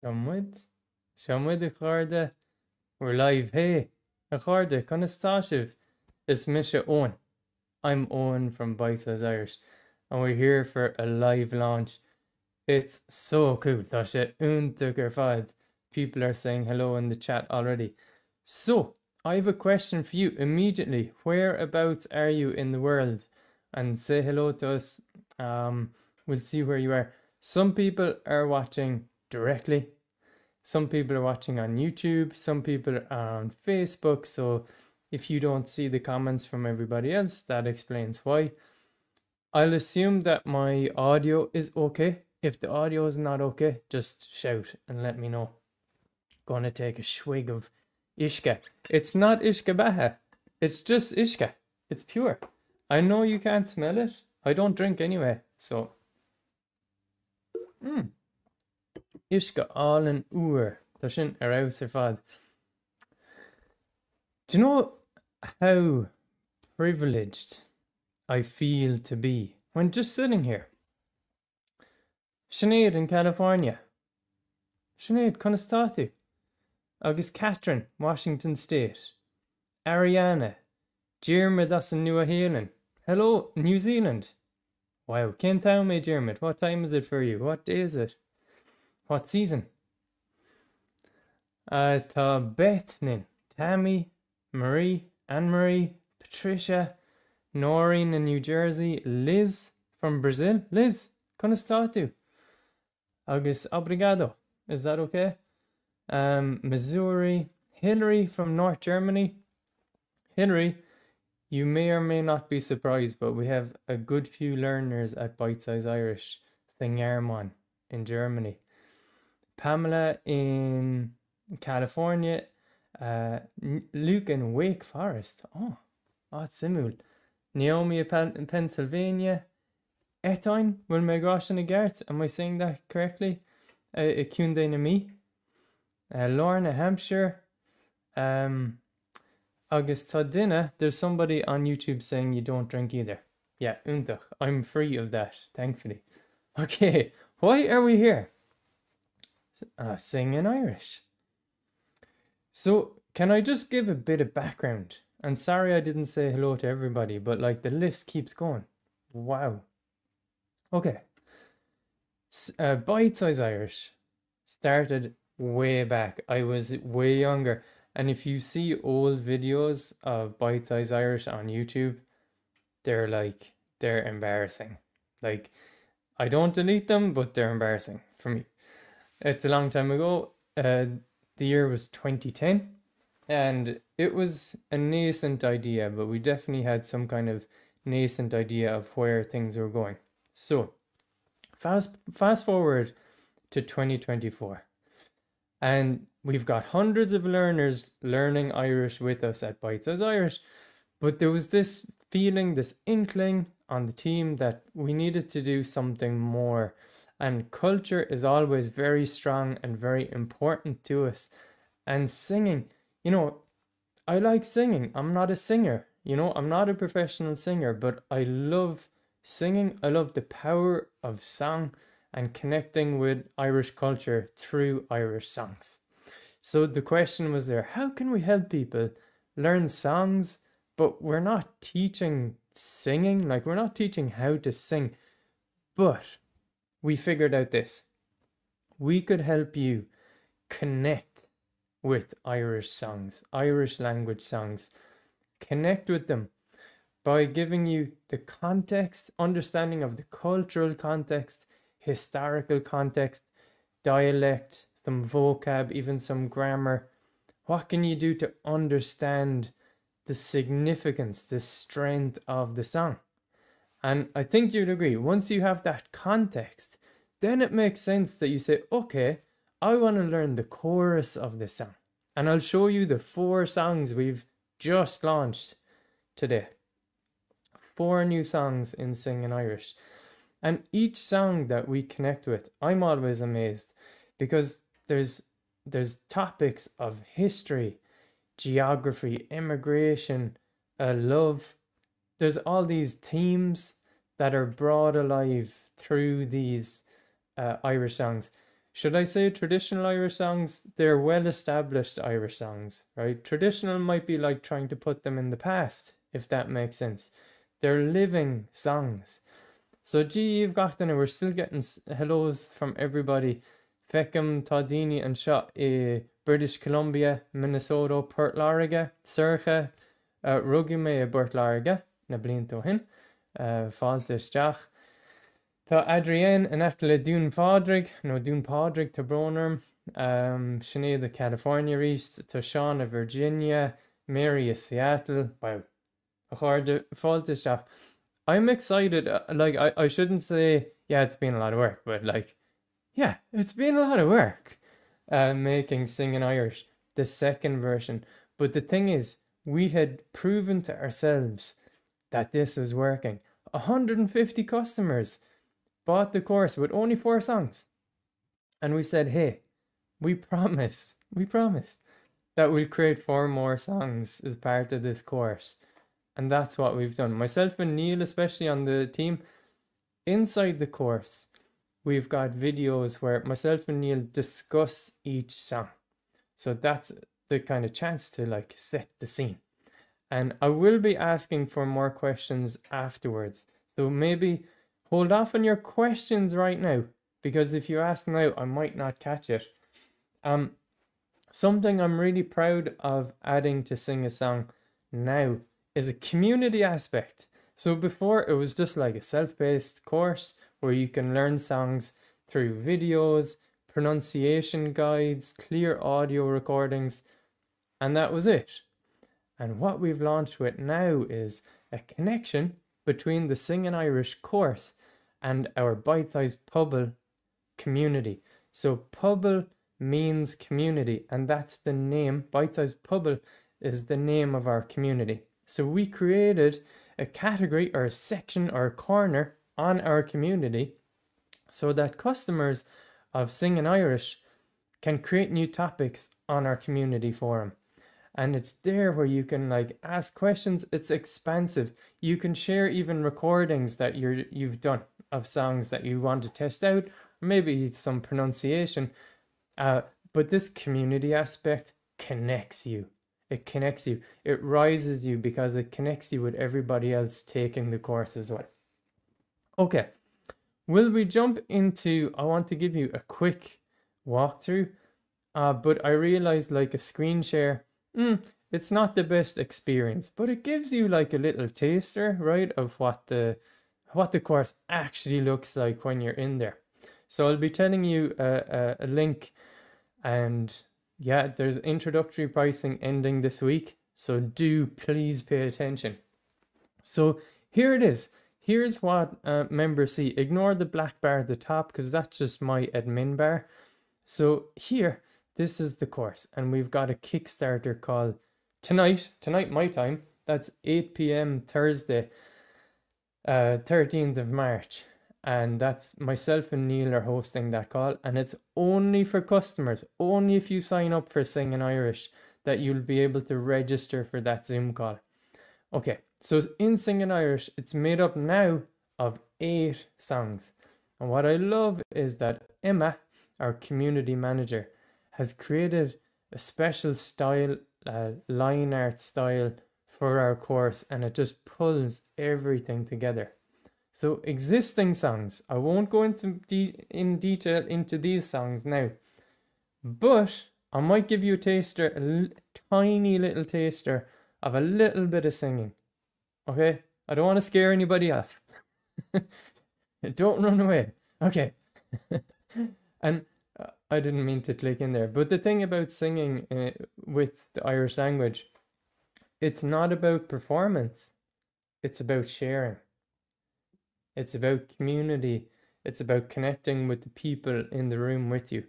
Siomid, Siomid a Garda, we're live. Hey, a Garda, Conastashiv. It's Misha Owen. I'm Owen from Bite Size Irish, and we're here for a live launch. It's so cool. Tasha Untukerfad. People are saying hello in the chat already. So, I have a question for you immediately. Whereabouts are you in the world? And say hello to us. We'll see where you are. Some people are watching directly. Some people are watching on YouTube. Some people are on Facebook. So if you don't see the comments from everybody else, that explains why. I'll assume that my audio is okay. If the audio is not okay, just shout and let me know. Gonna take a swig of Ishka. It's not Ishka Baha. It's just Ishka. It's pure. I know you can't smell it. I don't drink anyway, so. Ishka all in oor. Tashin arouse fad. Do you know how privileged I feel to be when just sitting here? Sinead in California. Sinead, Conastatu. August Catherine, Washington State. Ariana. Jerma das in New Zealand. Hello, New Zealand. Wow, Ken Town me Jermid. What time is it for you? What day is it? What season? Ta Bethnin, Tammy, Marie, Anne-Marie, Patricia, Noreen in New Jersey, Liz from Brazil. Liz, Conastatu. August Obrigado. Is that okay? Missouri, Hillary from North Germany. Hillary, you may or may not be surprised, but we have a good few learners at Bite Size Irish, Thingarmon in Germany. Pamela in California. Luke in Wake Forest. Oh, simul. Naomi in Pennsylvania. Etoin, will me gosh in Gert. Am I saying that correctly? Kunde na me. Lorna, Hampshire. August Tadina, there's somebody on YouTube saying you don't drink either. Yeah, untach. I'm free of that, thankfully. Okay, why are we here? Sing in Irish. So, can I just give a bit of background? And sorry I didn't say hello to everybody, but like the list keeps going. Wow. Okay. Bite Size Irish started way back. I was way younger. And if you see old videos of Bite Size Irish on YouTube, they're embarrassing. Like, I don't delete them, but they're embarrassing for me. It's a long time ago. The year was 2010, and it was a nascent idea, but we definitely had some kind of nascent idea of where things were going. So, fast forward to 2024. And we've got hundreds of learners learning Irish with us at Bite Size Irish. But there was this feeling, this inkling on the team that we needed to do something more. And culture is always very strong and very important to us. And singing, I like singing. I'm not a singer. I'm not a professional singer, but I love singing. I love the power of song and connecting with Irish culture through Irish songs. So the question was there, how can we help people learn songs, but we're not teaching singing, like we're not teaching how to sing, but we figured out this. We could help you connect with Irish songs, Irish language songs, connect with them by giving you the context, understanding of the cultural context, historical context, dialect, some vocab, even some grammar. What can you do to understand the significance, the strength of the song? And I think you'd agree, once you have that context, then it makes sense that you say, okay, I want to learn the chorus of the song. And I'll show you the 4 songs we've just launched today. 4 new songs in Sing in Irish. And each song that we connect with, I'm always amazed because there's topics of history, geography, immigration, love. There's all these themes that are brought alive through these Irish songs. Should I say traditional Irish songs? They're well-established Irish songs, right? Traditional might be like trying to put them in the past, if that makes sense. They're living songs. So gee, you've got we're still getting hellos from everybody. Feckham, Tadini and Shot, British Columbia, Minnesota, Port Lariga, Surcha, Rugume, Burt Lariga, na blinto hin, Faltis Jach. Tá Adrienne in le Dún Fádrig, no Dún Pádrig to Bronarm, Sinead of California East, to Sean of Virginia, Mary of Seattle, wow. Faltis Jach. I'm excited, like, I shouldn't say, yeah, it's been a lot of work, but like, yeah, it's been a lot of work making Singing Irish, the second version. But the thing is, we had proven to ourselves that this was working. 150 customers bought the course with only 4 songs. And we said, hey, we promise that we'll create 4 more songs as part of this course. And that's what we've done. Myself and Neil, especially on the team, inside the course, we've got videos where myself and Neil discuss each song. So that's the kind of chance to like set the scene. And I will be asking for more questions afterwards. So maybe hold off on your questions right now, because if you ask now, I might not catch it. Something I'm really proud of adding to Sing a Song now is a community aspect. So before it was just like a self-paced course where you can learn songs through videos, pronunciation guides, clear audio recordings, and that was it. And what we've launched with now is a connection between the Singing Irish course and our Bite-sized Pubble community. So Pubble means community, and that's the name. Bite-sized Pubble is the name of our community. So we created a category or a section or a corner on our community so that customers of Singing Irish can create new topics on our community forum. And it's there where you can like ask questions. It's expansive. You can share even recordings that you've done of songs that you want to test out, or maybe some pronunciation. But this community aspect connects you. It connects you. It rises you because it connects you with everybody else taking the course as well. Okay, will we jump into, I want to give you a quick walkthrough, but I realized like a screen share, it's not the best experience, but it gives you like a little taster, right, of what the course actually looks like when you're in there. So I'll be telling you a link, and yeah, there's introductory pricing ending this week, so do please pay attention. So here it is. Here's what members see. Ignore the black bar at the top because that's just my admin bar. So here, this is the course, and we've got a Kickstarter call tonight my time. That's 8 p.m. Thursday, 13th of March. And that's myself and Neil are hosting that call, and it's only for customers. Only if you sign up for Singing Irish that you'll be able to register for that Zoom call. Okay, so in Singing Irish, it's made up now of 8 songs. And what I love is that Emma, our community manager, has created a special style, line art style for our course, and it just pulls everything together. So existing songs, I won't go into in detail into these songs now, but I might give you a taster, a tiny little taster of a little bit of singing. Okay, I don't want to scare anybody off. Don't run away. Okay. And I didn't mean to click in there, but the thing about singing with the Irish language, it's not about performance, it's about sharing. It's about community. It's about connecting with the people in the room with you.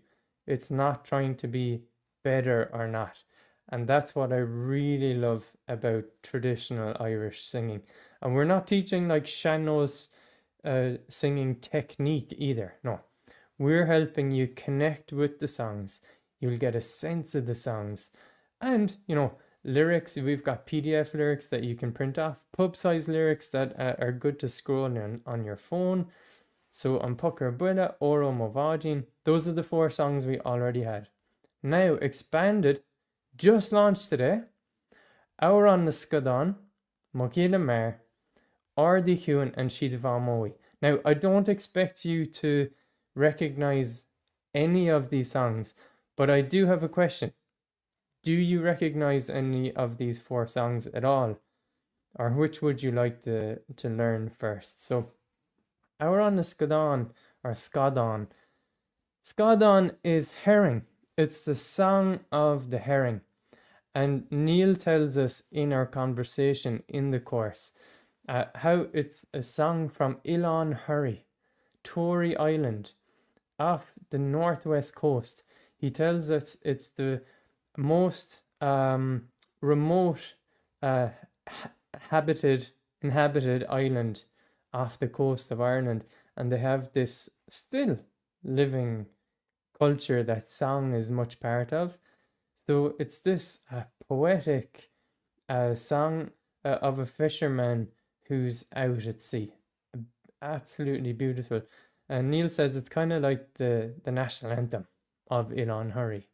It's not trying to be better or not. And that's what I really love about traditional Irish singing. And we're not teaching like Sean-nós singing technique either. No, we're helping you connect with the songs. You'll get a sense of the songs. And, you know, lyrics, we've got PDF lyrics that you can print off, pub size lyrics that are good to scroll on your phone. So an pucker buile oro mo vagin, those are the 4 songs we already had. Now, expanded, just launched today. Our on the Skadon, Mogila Mer, Ardi Huan, and Sheet Moe. Now, I don't expect you to recognize any of these songs, but I do have a question. Do you recognize any of these 4 songs at all? Or which would you like to learn first? So, our on the Skadon, or Skadon. Skadon is herring. It's the song of the herring. And Neil tells us in our conversation in the course how it's a song from Ilan Hurry, Tory Island, off the northwest coast. He tells us it's the most remote inhabited island off the coast of Ireland, and they have this still living culture that song is much part of. So it's this poetic song of a fisherman who's out at sea. Absolutely beautiful. And Neil says it's kind of like the national anthem of Ilan Hurry.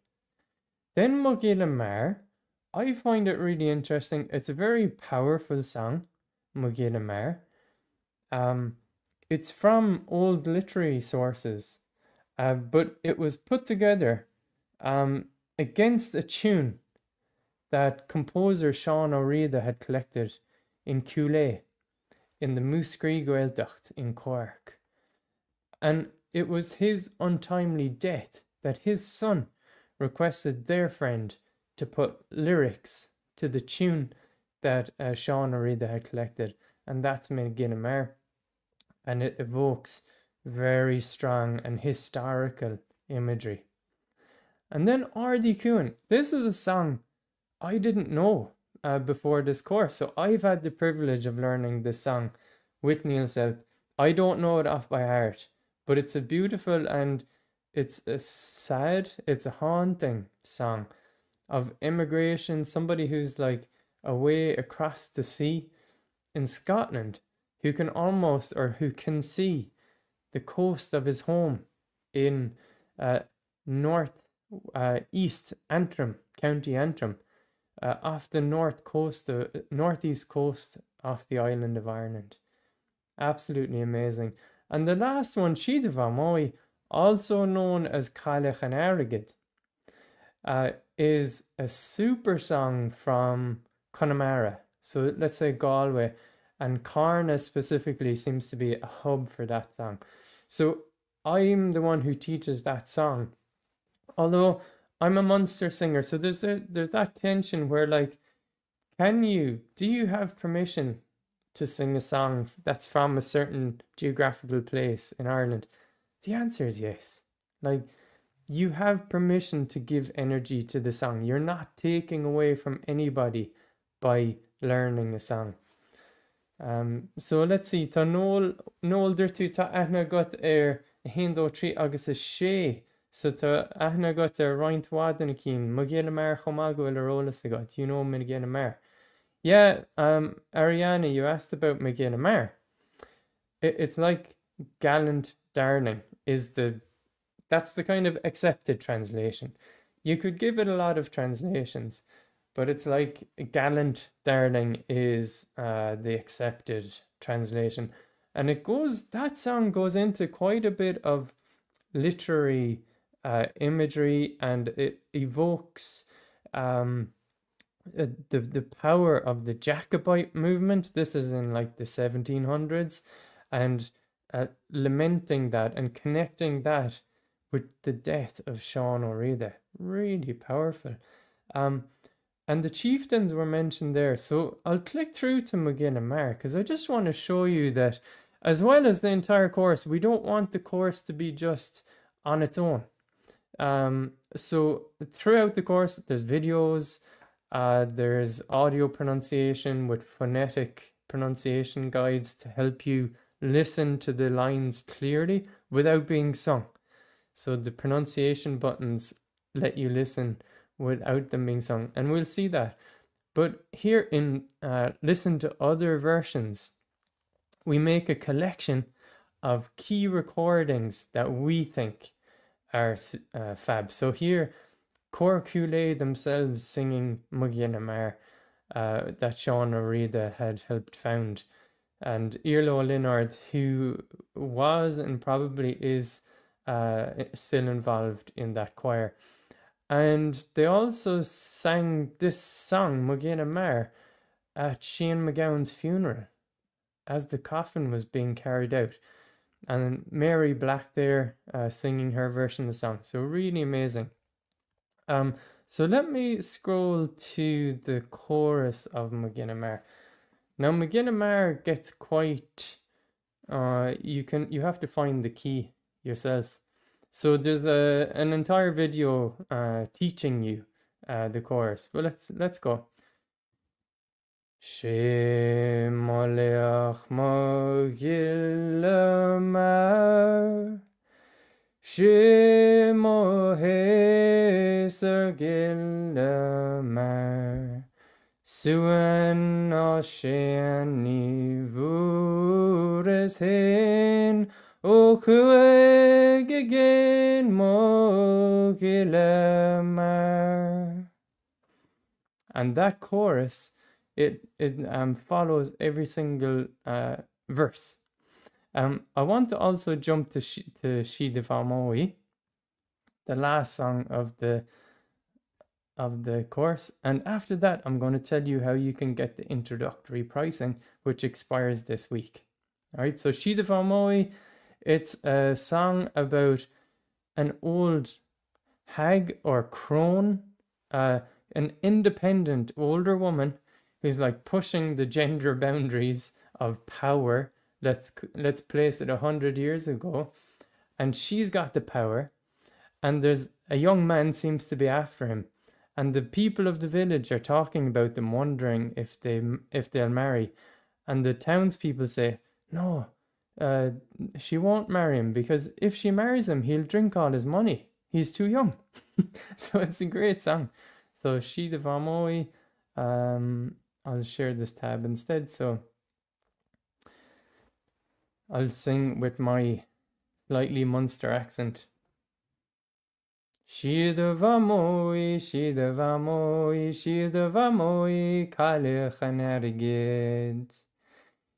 Then Mogila Mar, I find it really interesting. It's a very powerful song, Mogila Mar. It's from old literary sources, but it was put together against a tune that composer Sean O'Reilly had collected in Cooley in the Muscree Gaeltacht in Cork. And it was his untimely death that his son requested their friend to put lyrics to the tune that Sean O'Reilly had collected, and that's Megina Mar. And it evokes very strong and historical imagery. And then Ardi Kuan. This is a song I didn't know before this course. So I've had the privilege of learning this song with Neil's help. I don't know it off by heart, but it's a beautiful and it's a sad, it's a haunting song of immigration. Somebody who's like away across the sea in Scotland who can almost, or who can see the coast of his home in east Antrim, County Antrim, off the northeast coast of the island of Ireland. Absolutely amazing. And the last one, Sheet Moe, also known as Cailleach an Airgid, is a super song from Connemara. So let's say Galway, and Carna specifically seems to be a hub for that song. So I'm the one who teaches that song, although I'm a Munster singer. So there's that tension where, like, do you have permission to sing a song that's from a certain geographical place in Ireland? The answer is yes. Like, you have permission to give energy to the song. You're not taking away from anybody by learning a song. So let's see. Tá Noel dirtu tá aithne got hindó trí agus is sé. So tá aithne got roint wadan cín Mogila Mar chomago rolas got. You know Mogila Mar. Yeah, Ariana, you asked about Mogila Mar. It's like gallant darling that's the kind of accepted translation. You could give it a lot of translations, but it's like gallant darling is the accepted translation. And that song goes into quite a bit of literary imagery, and it evokes the power of the Jacobite movement. This is in like the 1700s, and lamenting that and connecting that with the death of Sean O'Reilly. Really powerful. And the chieftains were mentioned there. So I'll click through to Mogila Mar because I just want to show you that, as well as the entire course, we don't want the course to be just on its own. So throughout the course, there's videos, there's audio pronunciation with phonetic pronunciation guides to help you listen to the lines clearly without being sung. So the pronunciation buttons let you listen without them being sung, and we'll see that. But here in Listen to Other Versions, we make a collection of key recordings that we think are fab. So here, Corcule themselves singing Mugina Mar, that Sean O'Reilly had helped found, and Irlo Linard, who was and probably is still involved in that choir. And they also sang this song, Mugina Mar, at Shane McGowan's funeral as the coffin was being carried out. And Mary Black there singing her version of the song. So really amazing. So let me scroll to the chorus of Mugina Mar. Now Mugina Mar gets quite you have to find the key yourself. So there's an entire video teaching you the chorus. But let's go. Shemoleach Mugina Mar, Shemo Heser Gilmar, Suen Oceani Vures Hin, O Kuegin Mo Gilmar. And that chorus, it follows every single verse. I want to also jump to She de Famoi, the last song of the course, and after that I'm going to tell you how you can get the introductory pricing, which expires this week. All right, so She de Famoi, it's a song about an old hag or crone, an independent older woman who's like pushing the gender boundaries of power. Let's place it 100 years ago, and she's got the power, and there's a young man seems to be after him, and the people of the village are talking about them, wondering if they'll marry, and the townspeople say no, she won't marry him, because if she marries him, he'll drink all his money. He's too young. So it's a great song. So She de Famoi, I'll share this tab instead. So I'll sing with my slightly Munster accent. She de Famoi, She de Famoi, She de Famoi, Caillich an Ergid.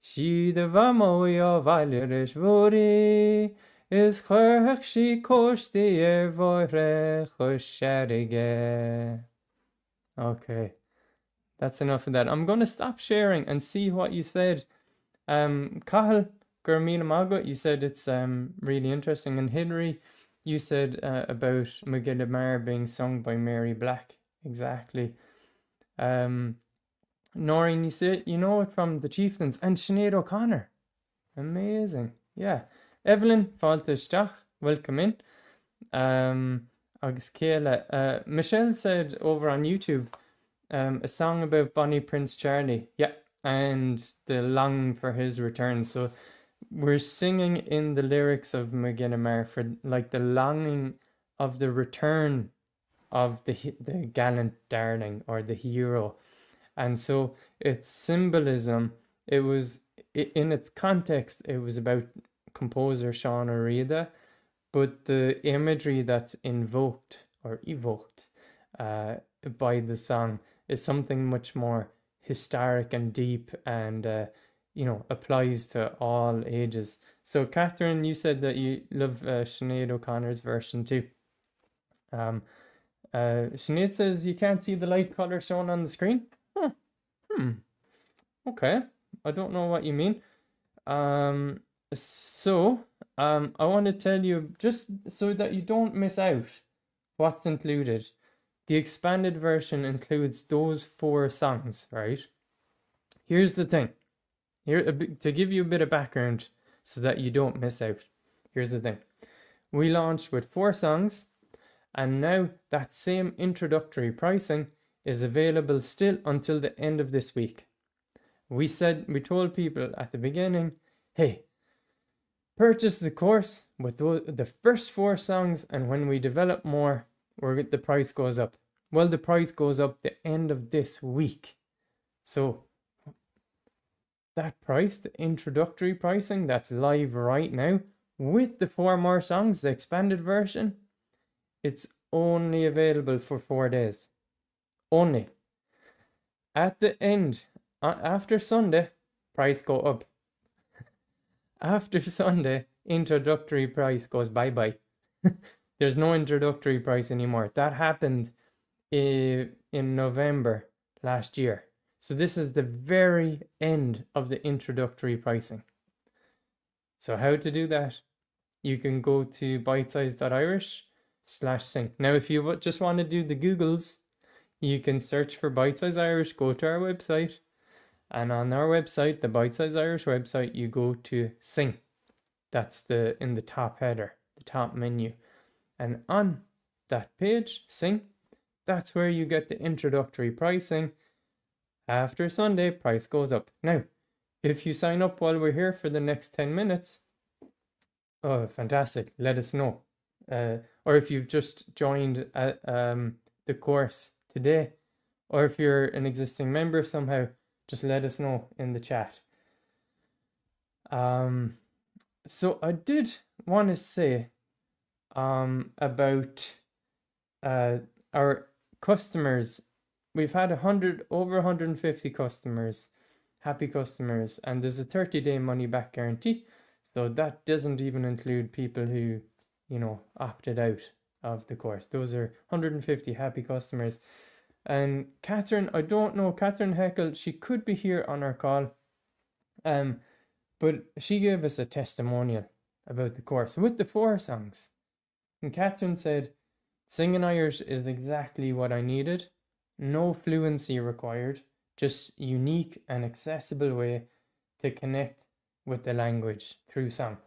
She de Famoi o Valerish Vori, is church she koshti vore chusherige. Okay, that's enough of that. I'm going to stop sharing and see what you said. Cahill, Gurmina Mago, you said it's really interesting. And Hilary, you said about Mugina Mar being sung by Mary Black. Exactly. Noreen, you said you know it from the Chieftains. And Sinead O'Connor. Amazing. Yeah. Evelyn, Faltestach, welcome in. Agus Kayla. Michelle said over on YouTube, a song about Bonnie Prince Charlie. Yeah, and the longing for his return. So we're singing in the lyrics of Mugina Mar for like the longing of the return of the gallant darling or the hero. And so its symbolism, it was in its context, it was about composer Sean O'Reilly, but the imagery that's invoked or evoked by the song is something much more historic and deep, and applies to all ages. So Catherine, you said that you love Sinead O'Connor's version too. Sinead says you can't see the light color shown on the screen. Okay, I don't know what you mean. So I want to tell you, just so that you don't miss out, what's included. The expanded version includes those 4 songs, right? Here's the thing. To give you a bit of background so that you don't miss out. Here's the thing. We launched with 4 songs, and now that same introductory pricing is available still until the end of this week. We told people at the beginning, hey, purchase the course with the first 4 songs, and when we develop more, the price goes up. Well, the price goes up the end of this week. So that price, the introductory pricing that's live right now with the 4 more songs, the expanded version, It's only available for 4 days. Only. At the end, after Sunday, price go up. After Sunday, introductory price goes bye-bye. There's no introductory price anymore. That happened in November last year. So this is the very end of the introductory pricing. So how to do that? You can go to bitesize.irish/sing. Now, if you just want to do the Googles, you can search for Bite Size Irish, go to our website, and on our website, the Bite Size Irish website, you go to Sing. That's in the top header, the top menu. And on that page, Sing, that's where you get the introductory pricing. After Sunday, price goes up. Now, if you sign up while we're here for the next 10 minutes, oh, fantastic, let us know. Or if you've just joined the course today, or if you're an existing member somehow, just let us know in the chat. So I did want to say about our customers. We've had over 150 customers, happy customers, and there's a 30-day money back guarantee. So that doesn't even include people who, opted out of the course. Those are 150 happy customers. And Catherine, I don't know, Catherine Heckel, she could be here on our call. But she gave us a testimonial about the course with the 4 songs. And Catherine said, singing Irish is exactly what I needed. No fluency required, just unique and accessible way to connect with the language through song.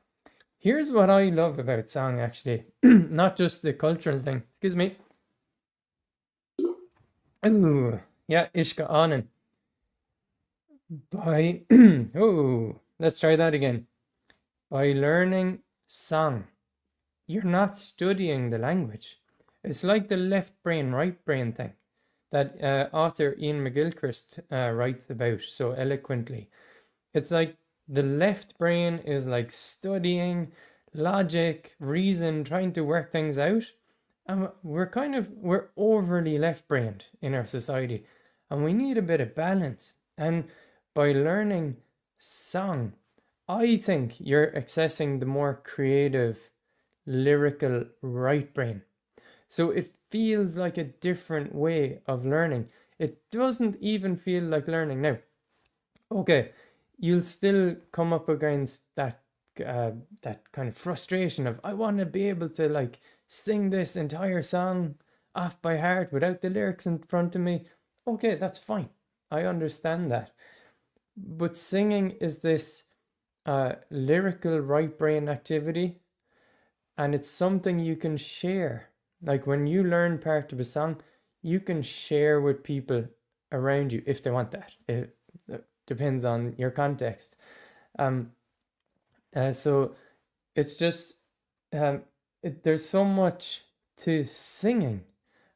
Here's what I love about song, actually. Not just the cultural thing. Excuse me. Ooh, yeah, Ishka Anand. Let's try that again. By learning song, you're not studying the language. It's like the left brain, right brain thing that author Ian McGilchrist writes about so eloquently. It's like the left brain is like studying logic, reason, trying to work things out. And we're overly left-brained in our society, and we need a bit of balance. And by learning song, I think you're accessing the more creative, lyrical right brain. So it feels like a different way of learning. It doesn't even feel like learning. Now, okay, you'll still come up against that kind of frustration of, I want to be able to sing this entire song off by heart without the lyrics in front of me. Okay, that's fine. I understand that. But singing is this lyrical right brain activity, and it's something you can share. Like when you learn part of a song, you can share with people around you if they want that. It depends on your context. So it's just there's so much to singing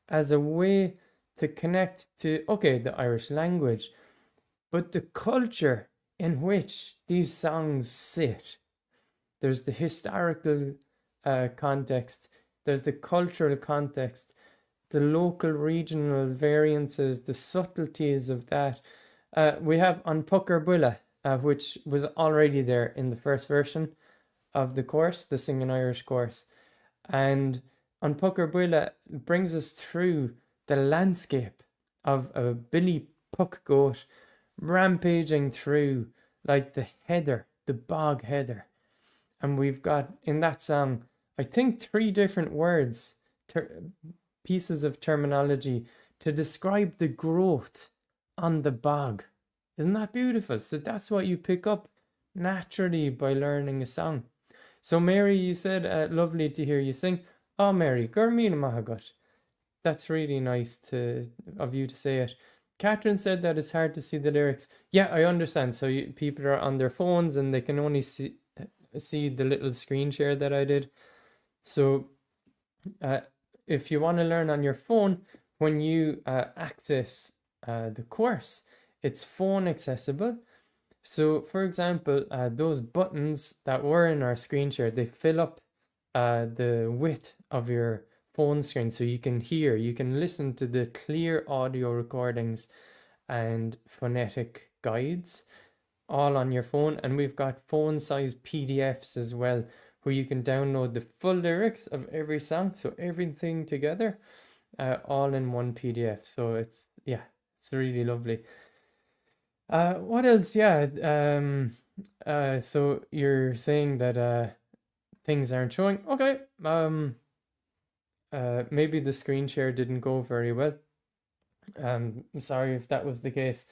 as a way to connect to, okay, the Irish language, but the culture in which these songs sit. There's the historical context, there's the cultural context, the local regional variances, the subtleties of that. We have An Pucker Buile, which was already there in the first version of the course, the Singing Irish course. And An Pucker Buile brings us through the landscape of a billy puck goat rampaging through like the heather, the bog heather. And we've got in that song, I think 3 different words, pieces of terminology to describe the growth on the bog. Isn't that beautiful? So that's what you pick up naturally by learning a song. So Mary, you said, lovely to hear you sing. Oh, Mary, Gurmina Mahagut. That's really nice of you to say it. Catherine said that it's hard to see the lyrics. Yeah, I understand. So people are on their phones and they can only see the little screen share that I did. So if you want to learn on your phone, when you access the course, it's phone accessible. So for example, those buttons that were in our screen share, they fill up the width of your phone screen, so you can hear, you can listen to the clear audio recordings and phonetic guides all on your phone. And we've got phone-sized PDFs as well, where you can download the full lyrics of every song, so everything together, all in one PDF. So it's, yeah, it's really lovely. What else? Yeah. So you're saying that things aren't showing. Okay. Maybe the screen share didn't go very well. Sorry if that was the case.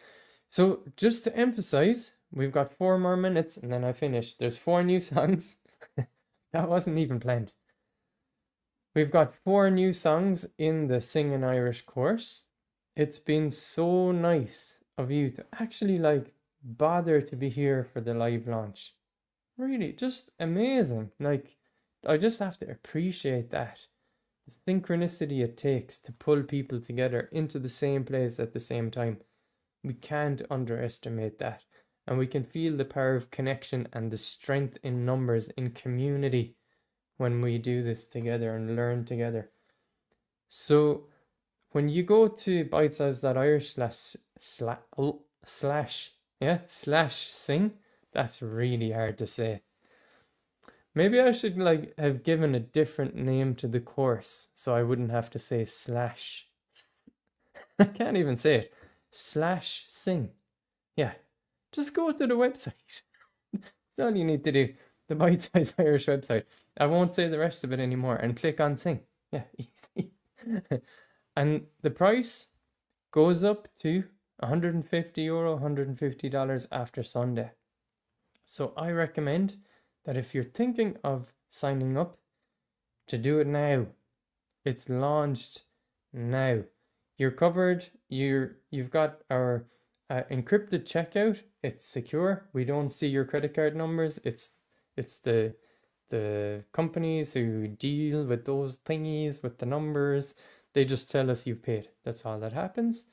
So just to emphasize, we've got 4 more minutes and then I finish. There's 4 new songs. That wasn't even planned. We've got 4 new songs in the Sing in Irish course. It's been so nice of you to actually like bother to be here for the live launch. Really, just amazing. Like, I just have to appreciate that. The synchronicity it takes to pull people together into the same place at the same time. We can't underestimate that. And we can feel the power of connection and the strength in numbers in community when we do this together and learn together. So when you go to bitesize.irish slash sing, that's really hard to say. Maybe I should like have given a different name to the course so I wouldn't have to say slash. I can't even say it. Slash sing. Yeah, just go to the website. That's all you need to do. The Bite Size Irish website. I won't say the rest of it anymore, and click on sing. Yeah, easy. And the price goes up to €150, $150 after Sunday. So I recommend that if you're thinking of signing up, to do it now. It's launched now. You're covered. You've got our encrypted checkout. It's secure. We don't see your credit card numbers. It's the companies who deal with those thingies with the numbers. They just tell us you've paid. That's all that happens.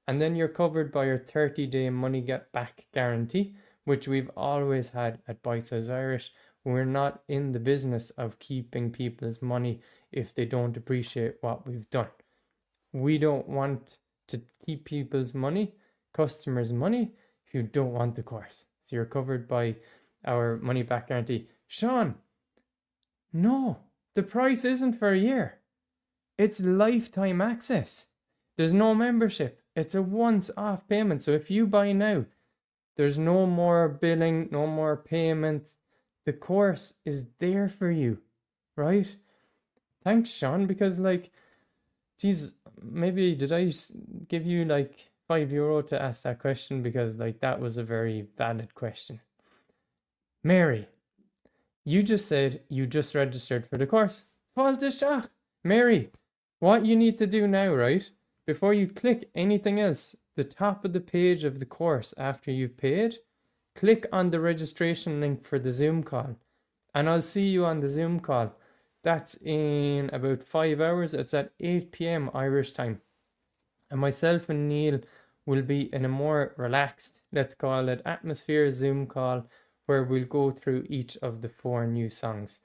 And then you're covered by your 30-day money get back guarantee, which we've always had at Bite Size Irish. We're not in the business of keeping people's money if they don't appreciate what we've done. We don't want to keep people's money, customers' money, if you don't want the course. So you're covered by our money back guarantee. Sean, no, the price isn't for a year. It's lifetime access. There's no membership. It's a once-off payment. So if you buy now, there's no more billing, no more payment. The course is there for you, right? Thanks, Sean, because like, geez, maybe did I give you like €5 to ask that question, because like that was a very valid question. Mary, you just said you just registered for the course. Mary, what you need to do now, right? Before you click anything else, the top of the page of the course after you've paid, click on the registration link for the Zoom call. And I'll see you on the Zoom call. That's in about 5 hours. It's at 8 p.m. Irish time. And myself and Neil will be in a more relaxed, let's call it, atmosphere Zoom call, where we'll go through each of the 4 new songs.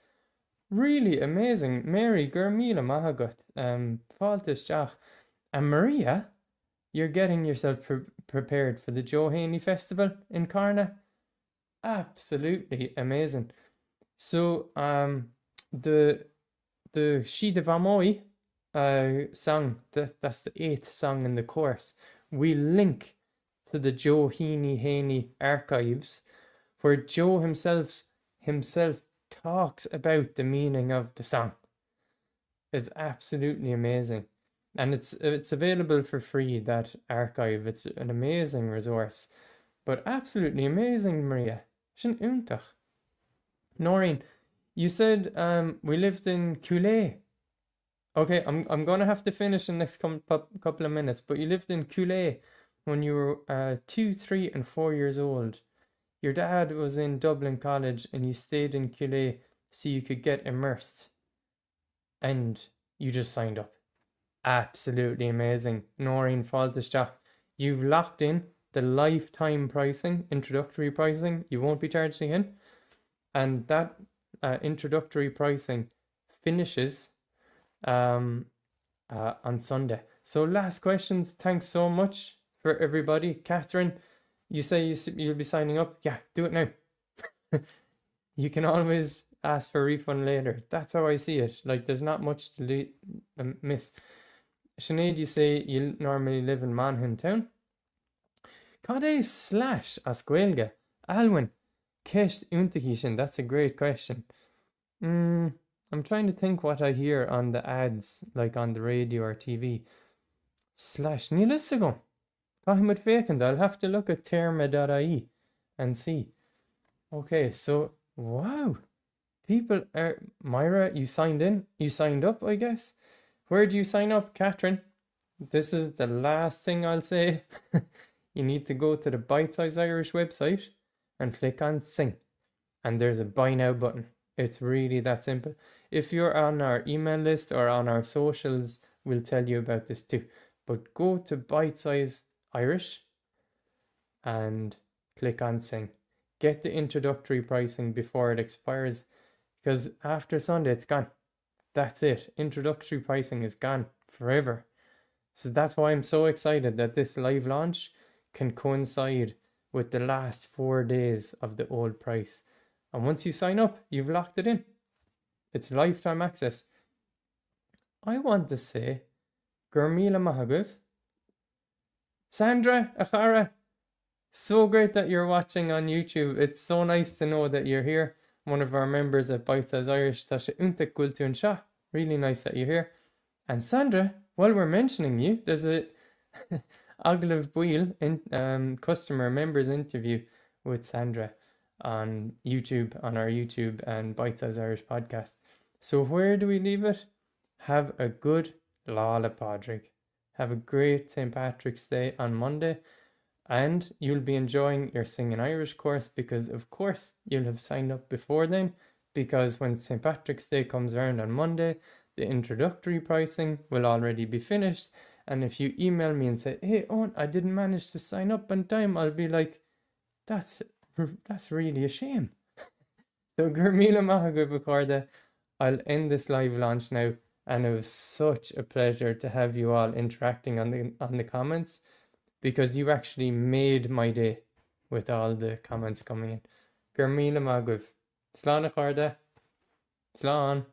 Really amazing. Mary, Gurmila Mahagut, Faltis Jach, and Maria, you're getting yourself prepared for the Joe Haney Festival in Carna. Absolutely amazing. So the Sheet of Amoy song, that's the 8th song in the course. We link to the Joe Haney archives, where Joe himself talks about the meaning of the song. It's absolutely amazing. And it's available for free, that archive. It's an amazing resource. But absolutely amazing, Maria. Sin úntach. Noreen, you said we lived in Cooley. Okay, I'm gonna have to finish in the next couple of minutes, but you lived in Cooley when you were 2, 3, and 4 years old. Your dad was in Dublin College and you stayed in Cooley so you could get immersed. And you just signed up. Absolutely amazing. Noreen Faltistach, you've locked in the lifetime pricing, introductory pricing. You won't be charged again. And that introductory pricing finishes um, on Sunday. So last questions. Thanks so much for everybody. Catherine, you say you'll be signing up. Yeah, do it now. You can always ask for a refund later. That's how I see it. Like there's not much to miss. Sinead, you say you normally live in Monaghan town. Cad slash Asquelga? Alwyn, Kesh Untahishin. That's a great question. I'm trying to think what I hear on the ads, like on the radio or TV. Slash Nilissago. Kahimut vacant. I'll have to look at terma.ie and see. Okay, so wow. People are Myra, you signed in? You signed up, I guess? Where do you sign up, Catherine? This is the last thing I'll say. You need to go to the Bite Size Irish website and click on Sing. And there's a buy now button. It's really that simple. If you're on our email list or on our socials, we'll tell you about this too. But go to Bite Size Irish and click on Sing. Get the introductory pricing before it expires, because after Sunday it's gone. That's it. Introductory pricing is gone forever. So that's why I'm so excited that this live launch can coincide with the last 4 days of the old price. And once you sign up, you've locked it in. It's lifetime access. I want to say, Gurmila Mahaguv, Sandra Achara, so great that you're watching on YouTube. It's so nice to know that you're here. One of our members at Bite Size Irish, Tasha Untek Gultun Shah. Really nice that you're here. And Sandra, while we're mentioning you, there's a Aglav Buil in customer members interview with Sandra on YouTube, on our YouTube and Bite Size Irish podcast. So where do we leave it? Have a good Lala Padraig. Have a great St. Patrick's Day on Monday. And you'll be enjoying your Singing Irish course because, of course, you'll have signed up before then, because when St. Patrick's Day comes around on Monday, the introductory pricing will already be finished. And if you email me and say, hey, Owen, I didn't manage to sign up on time, I'll be like, that's really a shame. So, Gurmila Mahagubakorda, I'll end this live launch now. And it was such a pleasure to have you all interacting on the comments, because you actually made my day with all the comments coming in. Gurmila Maguv. Slán a chuirde. Slán.